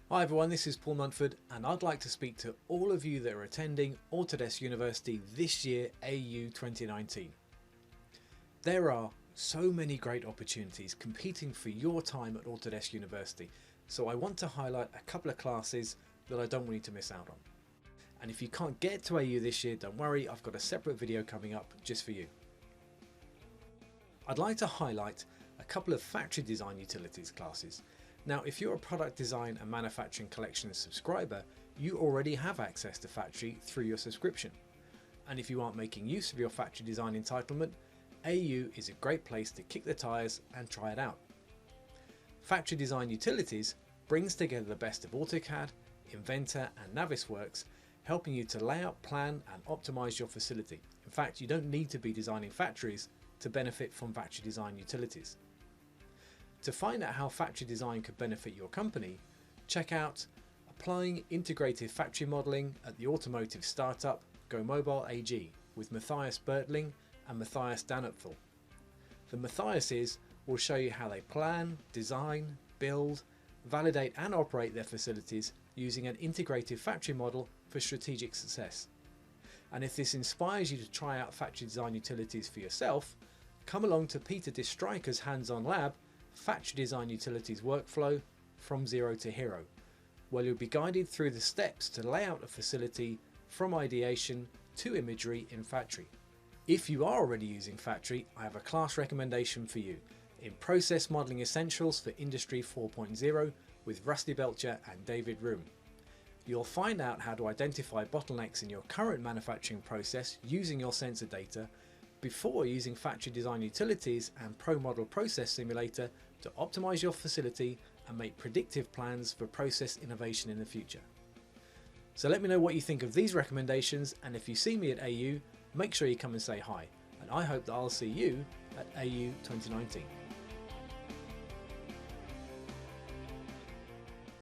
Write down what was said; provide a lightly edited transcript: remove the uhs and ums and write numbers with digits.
Hi everyone, this is Paul Munford and I'd like to speak to all of you that are attending Autodesk University this year, AU 2019. There are so many great opportunities competing for your time at Autodesk University, so I want to highlight a couple of classes that I don't want you to miss out on. And if you can't get to AU this year, don't worry, I've got a separate video coming up just for you. I'd like to highlight a couple of factory design utilities classes. Now, if you're a product design and manufacturing collections subscriber, you already have access to Factory through your subscription. And if you aren't making use of your factory design entitlement, AU is a great place to kick the tires and try it out. Factory Design Utilities brings together the best of AutoCAD, Inventor and Navisworks, helping you to lay out, plan and optimize your facility. In fact, you don't need to be designing factories to benefit from Factory Design Utilities. To find out how factory design could benefit your company, check out Applying Integrated Factory Modelling at the Automotive Startup Go Mobile AG with Matthias Bertling and Matthias Danupfel. The Matthiases will show you how they plan, design, build, validate and operate their facilities using an integrated factory model for strategic success. And if this inspires you to try out factory design utilities for yourself, come along to Peter de Strijker's hands-on lab, Factory Design Utilities Workflow from Zero to Hero, where you'll be guided through the steps to lay out a facility from ideation to imagery in Factory. If you are already using Factory, I have a class recommendation for you in Process Modelling Essentials for Industry 4.0 with Rusty Belcher and David Room. You'll find out how to identify bottlenecks in your current manufacturing process using your sensor data before using Factory Design Utilities and Pro Model Process Simulator to optimize your facility and make predictive plans for process innovation in the future. So let me know what you think of these recommendations, and if you see me at AU, make sure you come and say hi, and I hope that I'll see you at AU 2019.